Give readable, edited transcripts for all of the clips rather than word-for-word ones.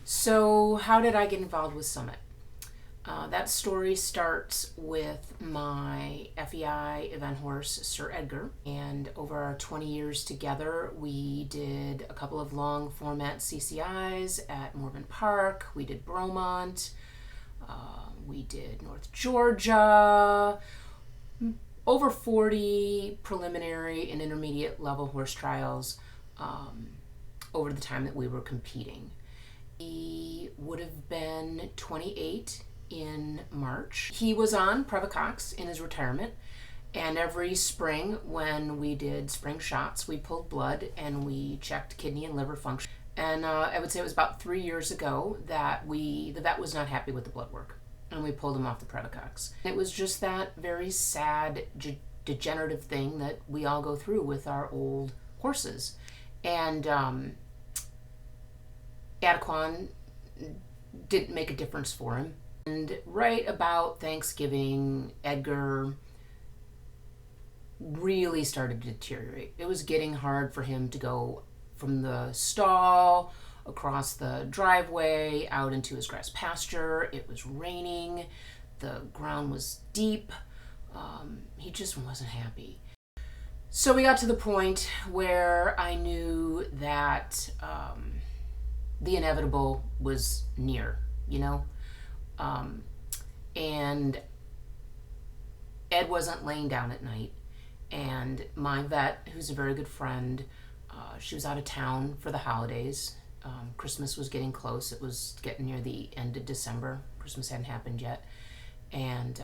So, how did I get involved with Summit? That story starts with my FEI event horse, Sir Edgar. And over our 20 years together, we did a couple of long format CCIs at Morven Park. We did Bromont. We did North Georgia. Over 40 preliminary and intermediate level horse trials over the time that we were competing. He would have been 28 in March. He was on Prevocox in his retirement, and every spring when we did spring shots, we pulled blood and we checked kidney and liver function. And I would say it was about 3 years ago that the vet was not happy with the blood work, and we pulled him off the Prevocox. It was just that very sad degenerative thing that we all go through with our old horses. And Adequan didn't make a difference for him. And right about Thanksgiving, Edgar really started to deteriorate. It was getting hard for him to go from the stall across the driveway out into his grass pasture. It was raining. The ground was deep. He just wasn't happy. So we got to the point where I knew that the inevitable was near, and Ed wasn't laying down at night, and my vet, who's a very good friend, she was out of town for the holidays. Christmas was getting close. It was getting near the end of December. Christmas hadn't happened yet, and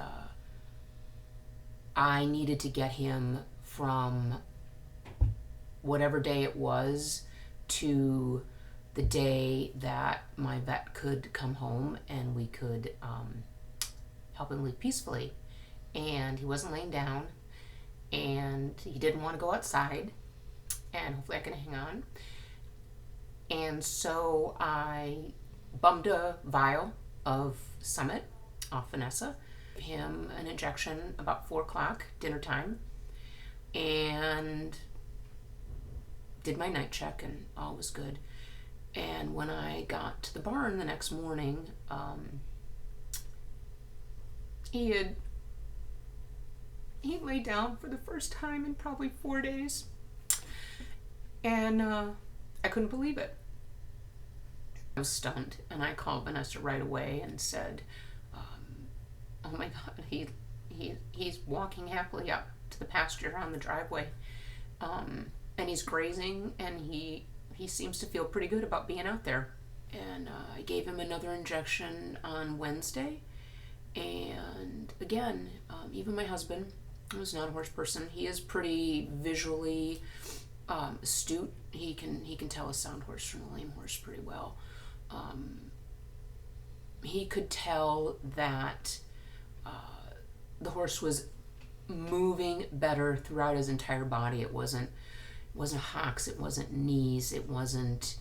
I needed to get him from whatever day it was to the day that my vet could come home and we could help him leave peacefully. And he wasn't laying down, and he didn't want to go outside, and hopefully I can hang on. And so I bummed a vial of Summit off Vanessa, gave him an injection about 4 o'clock, dinner time, and did my night check, and all was good. And when I got to the barn the next morning, he laid down for the first time in probably 4 days, and I couldn't believe it. I was stunned, and I called Vanessa right away and said, "Oh my God, he's walking happily up to the pasture on the driveway, and he's grazing, and he seems to feel pretty good about being out there." And I gave him another injection on Wednesday. And again, even my husband, who's not a horse person, he is pretty visually astute. He can tell a sound horse from a lame horse pretty well. He could tell that the horse was moving better throughout his entire body. It wasn't hocks, it wasn't knees, it wasn't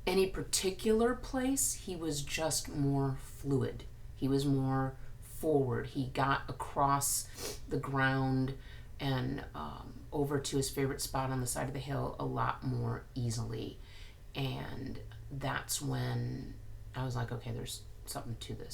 any particular place. He was just more fluid. He was more forward. He got across the ground and over to his favorite spot on the side of the hill a lot more easily. And that's when I was like, okay, there's something to this.